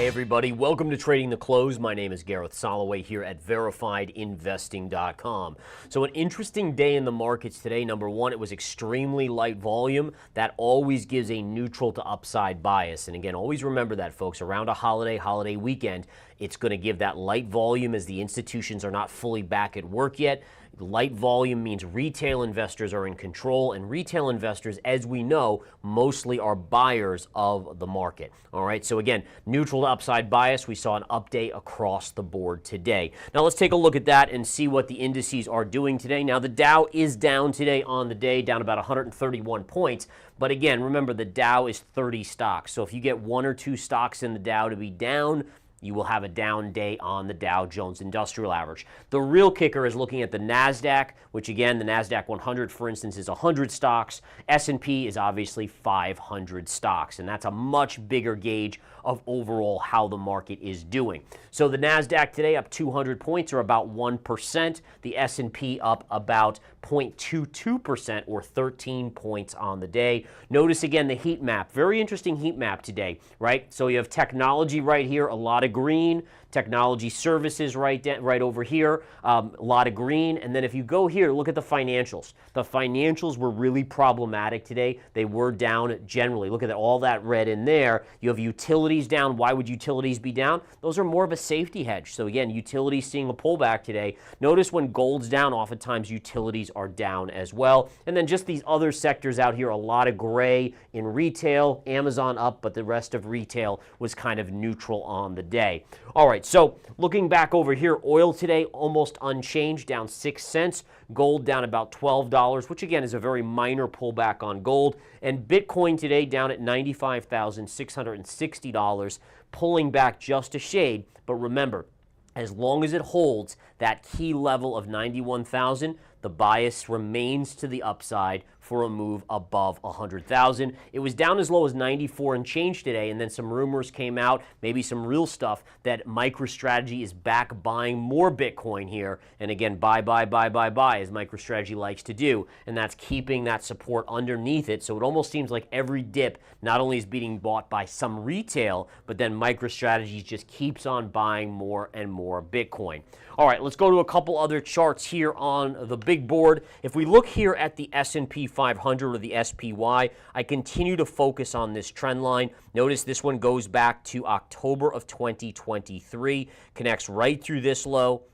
Hey everybody, welcome to Trading the Close. My name is Gareth Soloway here at verifiedinvesting.com. So an interesting day in the markets today. Number one, it was extremely light volume. That always gives a neutral to upside bias. And again, always remember that, folks, around a holiday weekend, it's going to give that light volume as the institutions are not fully back at work yet. Light volume means retail investors are in control, and retail investors, as we know, mostly are buyers of the market. All right, so again, neutral to upside bias. We saw an update across the board today. Now let's take a look at that and see what the indices are doing today. Now the Dow is down today on the day, down about 131 points. But again, remember the Dow is 30 stocks. So if you get one or two stocks in the Dow to be down, you will have a down day on the Dow Jones Industrial Average. The real kicker is looking at the NASDAQ, which again, the NASDAQ 100, for instance, is 100 stocks. S&P is obviously 500 stocks, and that's a much bigger gauge of overall how the market is doing. So the NASDAQ today up 200 points, or about 1%. The S&P up about 0.22%, or 13 points on the day. Notice again the heat map. Very interesting heat map today, right? So you have technology right here, a lot of green. Technology services right over here, a lot of green. And then if you go here, look at the financials. The financials were really problematic today. They were down generally. Look at that, all that red in there. You have utilities down. Why would utilities be down? Those are more of a safety hedge. So again, utilities seeing a pullback today. Notice when gold's down, oftentimes utilities are down as well. And then just these other sectors out here, a lot of gray in retail. Amazon up, but the rest of retail was kind of neutral on the day. All right, so looking back over here, oil today almost unchanged, down 6 cents. Gold down about $12, which again is a very minor pullback on gold. And Bitcoin today down at $95,660, pulling back just a shade. But remember, as long as it holds that key level of 91,000, the bias remains to the upside for a move above 100,000. It was down as low as 94 and change today, and then some rumors came out, maybe some real stuff, that MicroStrategy is back buying more Bitcoin here. And again, buy, as MicroStrategy likes to do, and that's keeping that support underneath it. So it almost seems like every dip not only is being bought by some retail, but then MicroStrategy just keeps on buying more and more Bitcoin. All right, let's go to a couple other charts here on the big board. If we look here at the S&P 500 or the SPY, I continue to focus on this trend line. Notice this one goes back to October of 2023, connects right through this low,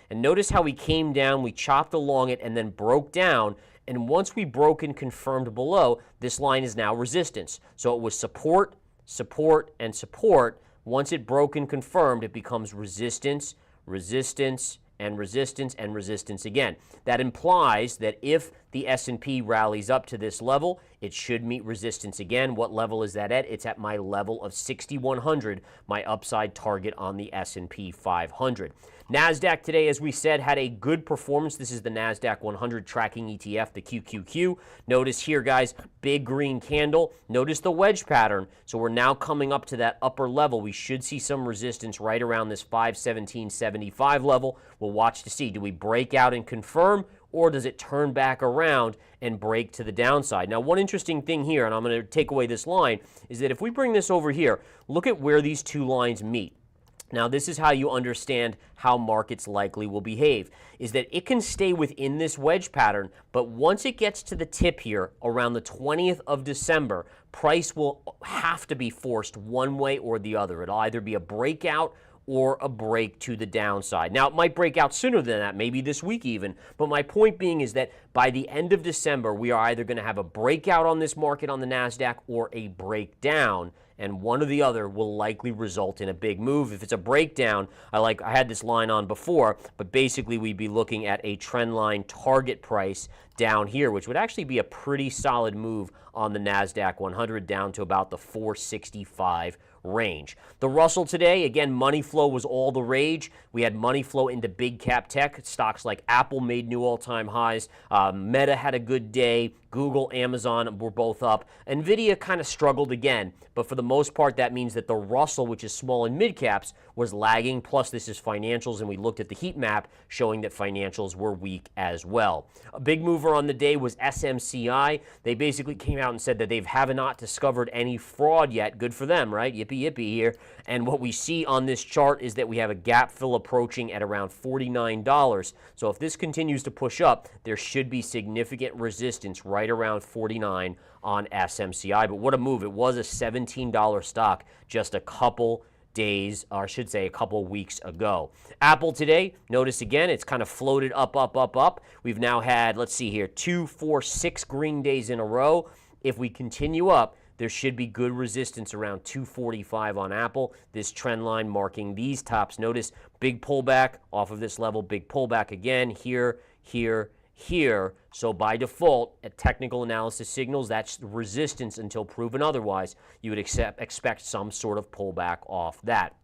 and notice how we came down, we chopped along it, and then broke down. And once we broke and confirmed below, this line is now resistance. So it was support, support, and support. Once it broke and confirmed, it becomes resistance, resistance, and resistance, and resistance again. That implies that if the S&P rallies up to this level, it should meet resistance again. What level is that at? It's at my level of 6,100, my upside target on the S&P 500. NASDAQ today, as we said, had a good performance. This is the NASDAQ 100 tracking ETF, the QQQ. Notice here, guys, big green candle. Notice the wedge pattern. So we're now coming up to that upper level. We should see some resistance right around this 517.75 level. We'll watch to see, do we break out and confirm, or does it turn back around and break to the downside? Now, one interesting thing here, and I'm going to take away this line, is that if we bring this over here, look at where these two lines meet. Now, this is how you understand how markets likely will behave, is that it can stay within this wedge pattern, but once it gets to the tip here around the 20th of December, price will have to be forced one way or the other. It'll either be a breakout or a break to the downside. Now, it might break out sooner than that, maybe this week even, but my point being is that by the end of December, we are either going to have a breakout on this market on the NASDAQ or a breakdown, and one or the other will likely result in a big move. If it's a breakdown, I had this line on before, but basically we'd be looking at a trend line target price down here, which would actually be a pretty solid move on the NASDAQ 100 down to about the 465 range. The Russell today, again, money flow was all the rage. We had money flow into big cap tech. Stocks like Apple made new all-time highs. Meta had a good day. Google, Amazon were both up. NVIDIA kind of struggled again, but for the most part, that means that the Russell, which is small and mid caps, was lagging. Plus, this is financials, and we looked at the heat map showing that financials were weak as well. A big mover on the day was SMCI. They basically came out and said that they have not discovered any fraud yet. Good for them, right? You yippee here. And what we see on this chart is that we have a gap fill approaching at around $49. So if this continues to push up, there should be significant resistance right around 49 on SMCI. But what a move. It was a $17 stock just a couple days, or I should say a couple weeks ago. Apple today, notice again, it's kind of floated up, up, up, up. We've now had, let's see here, 2, 4, 6 green days in a row. If we continue up, there should be good resistance around 245 on Apple. This trend line marking these tops. Notice big pullback off of this level, big pullback again here, here, here. So by default, at technical analysis signals, that's resistance until proven otherwise. You would expect some sort of pullback off that.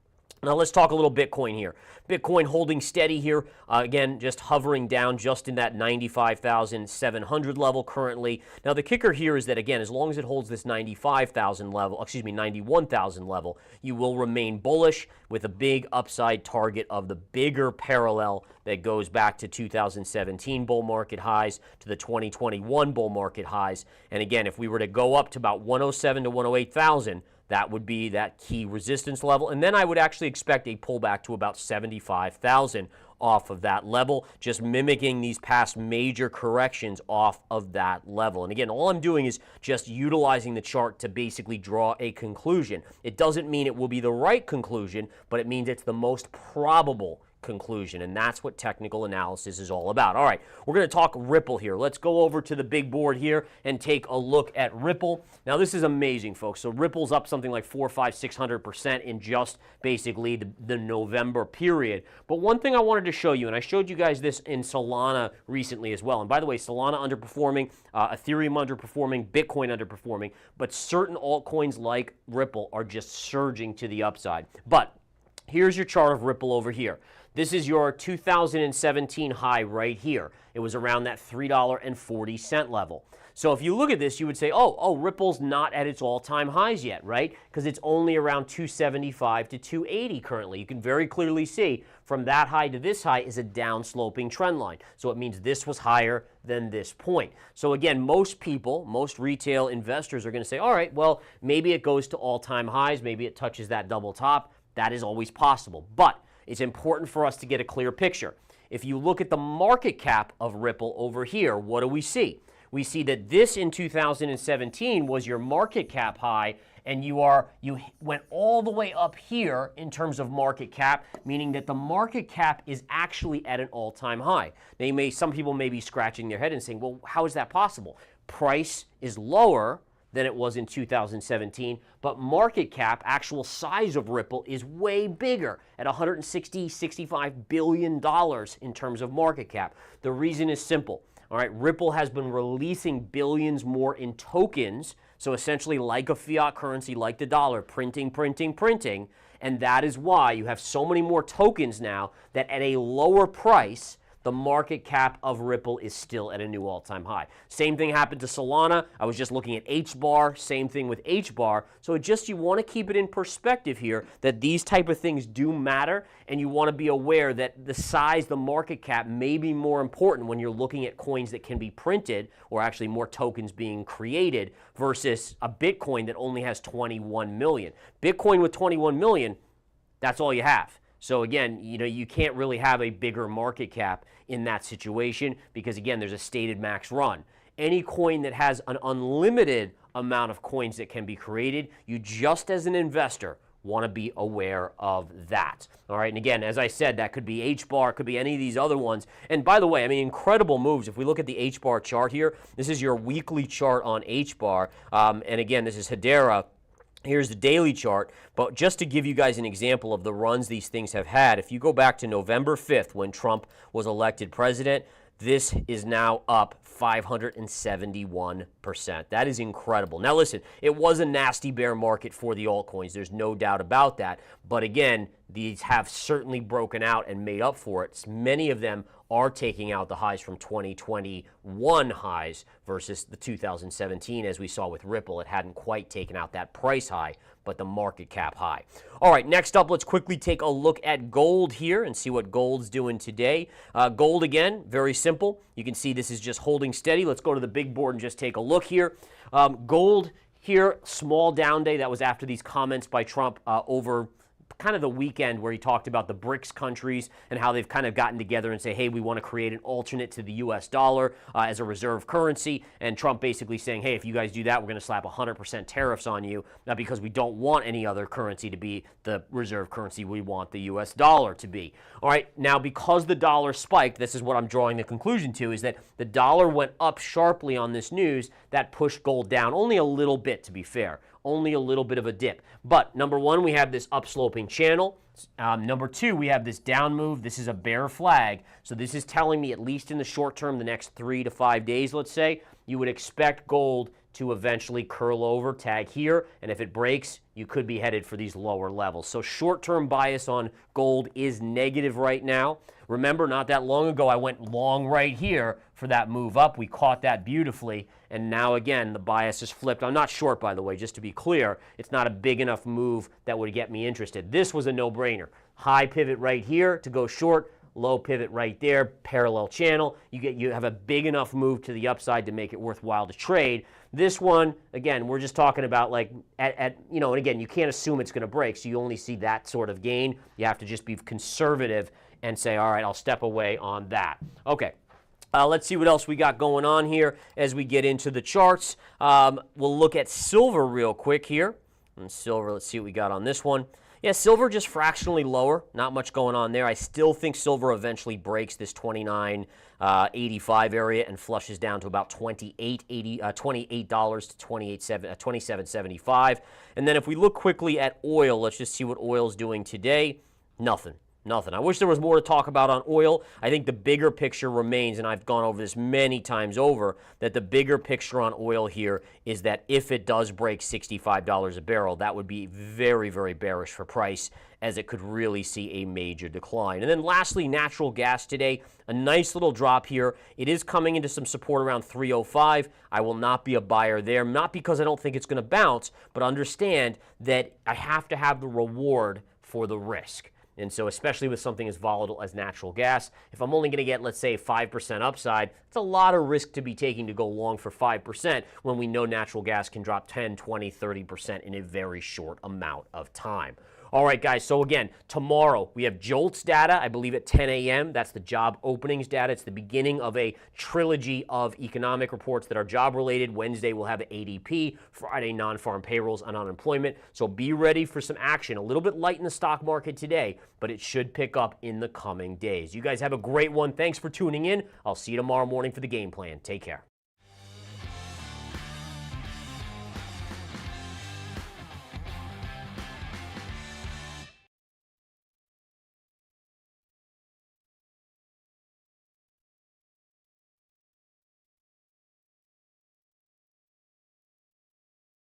Now let's talk a little Bitcoin here. Bitcoin holding steady here. Again, just hovering down just in that 95,700 level currently. Now the kicker here is that, again, as long as it holds this 95,000 level, 91,000 level, you will remain bullish with a big upside target of the bigger parallel that goes back to 2017 bull market highs to the 2021 bull market highs. And again, if we were to go up to about 107 to 108,000, that would be that key resistance level. And then I would actually expect a pullback to about 75,000 off of that level, just mimicking these past major corrections off of that level. And again, all I'm doing is just utilizing the chart to basically draw a conclusion. It doesn't mean it will be the right conclusion, but it means it's the most probable conclusion, and that's what technical analysis is all about. All right, we're going to talk Ripple here. Let's go over to the big board here and take a look at Ripple. Now, this is amazing, folks. So Ripple's up something like 400, 500, 600% in just basically the November period. But one thing I wanted to show you, and I showed you guys this in Solana recently as well. And by the way, Solana underperforming, Ethereum underperforming, Bitcoin underperforming, but certain altcoins like Ripple are just surging to the upside. But here's your chart of Ripple over here. This is your 2017 high right here. It was around that $3.40 level. So if you look at this, you would say, oh, Ripple's not at its all-time highs yet, right? Because it's only around 275 to 280 currently. You can very clearly see from that high to this high is a down-sloping trend line. So it means this was higher than this point. So again, most people, most retail investors are going to say, all right, well, maybe it goes to all-time highs. Maybe it touches that double top. That is always possible. But it's important for us to get a clear picture. If you look at the market cap of Ripple over here, what do we see? We see that this in 2017 was your market cap high, and you went all the way up here in terms of market cap, meaning that the market cap is actually at an all-time high. Now, some people may be scratching their head and saying, well, how is that possible? Price is lower than it was in 2017, but market cap, actual size of Ripple, is way bigger at $165 billion in terms of market cap. The reason is simple. All right, Ripple has been releasing billions more in tokens, so essentially like a fiat currency, like the dollar, printing, and that is why you have so many more tokens now that at a lower price, the market cap of Ripple is still at a new all-time high. Same thing happened to Solana. I was just looking at HBAR, same thing with HBAR. So you want to keep it in perspective here that these type of things do matter, and you want to be aware that the size, the market cap may be more important when you're looking at coins that can be printed, or actually more tokens being created, versus a Bitcoin that only has 21 million. Bitcoin with 21 million, that's all you have. So again, you can't really have a bigger market cap in that situation because, again, there's a stated max run. Any coin that has an unlimited amount of coins that can be created, you just as an investor want to be aware of that. All right, and again, as I said, that could be HBAR, could be any of these other ones. And by the way, I mean, incredible moves. If we look at the HBAR chart here, this is your weekly chart on HBAR. And again, this is Hedera. Here's the daily chart, but just to give you guys an example of the runs these things have had, if you go back to November 5th when Trump was elected president, this is now up 571%. That is incredible. Now listen, it was a nasty bear market for the altcoins. There's no doubt about that. But again, these have certainly broken out and made up for it. Many of them are taking out the highs from 2021 highs versus the 2017, as we saw with Ripple. It hadn't quite taken out that price high, but the market cap high. All right, next up, let's quickly take a look at gold here and see what gold's doing today. Gold, again, very simple. You can see this is just holding steady. Let's go to the big board and just take a look here. Gold Here, small down day. That was after these comments by Trump over kind of the weekend where he talked about the BRICS countries and how they've kind of gotten together and say, hey, we want to create an alternate to the US dollar as a reserve currency. And Trump basically saying, hey, if you guys do that, we're going to slap 100% tariffs on you, not because we don't want any other currency to be the reserve currency. We want the US dollar to be. All right, now because the dollar spiked, this is what I'm drawing the conclusion to, is that the dollar went up sharply on this news. That pushed gold down only a little bit, to be fair. Only a little bit of a dip. But number one, we have this upsloping channel. Number two, we have this down move. This is a bear flag. So this is telling me, at least in the short term, the next 3 to 5 days, let's say, you would expect gold to eventually curl over, tag here, and if it breaks, you could be headed for these lower levels. So short-term bias on gold is negative right now. Remember, not that long ago, I went long right here for that move up. We caught that beautifully, and now again, the bias is flipped. I'm not short, by the way, just to be clear. It's not a big enough move that would get me interested. This was a no-brainer. High pivot right here to go short, low pivot right there, parallel channel. You have a big enough move to the upside to make it worthwhile to trade. This one, again, we're just talking about like and again, you can't assume it's going to break, so you only see that sort of gain. You have to just be conservative and say, all right, I'll step away on that. Okay. Let's see what else we got going on here as we get into the charts. We'll look at silver real quick here. And silver, let's see what we got on this one. Yeah, silver just fractionally lower. Not much going on there. I still think silver eventually breaks this 29.85 area and flushes down to about $28 to $27.75. And then if we look quickly at oil, let's just see what oil's doing today. Nothing. I wish there was more to talk about on oil. I think the bigger picture remains, and I've gone over this many times over, that the bigger picture on oil here is that if it does break $65 a barrel, that would be very, very bearish for price, as it could really see a major decline. And then lastly, natural gas today, a nice little drop here. It is coming into some support around 305. I will not be a buyer there, not because I don't think it's going to bounce, but understand that I have to have the reward for the risk. And so especially with something as volatile as natural gas, if I'm only going to get, let's say, 5% upside, it's a lot of risk to be taking to go long for 5% when we know natural gas can drop 10, 20, 30% in a very short amount of time. All right, guys, so again, tomorrow we have JOLTS data, I believe at 10 a.m. That's the job openings data. It's the beginning of a trilogy of economic reports that are job-related. Wednesday we'll have ADP, Friday non-farm payrolls and unemployment. So be ready for some action. A little bit light in the stock market today, but it should pick up in the coming days. You guys have a great one. Thanks for tuning in. I'll see you tomorrow morning for the game plan. Take care.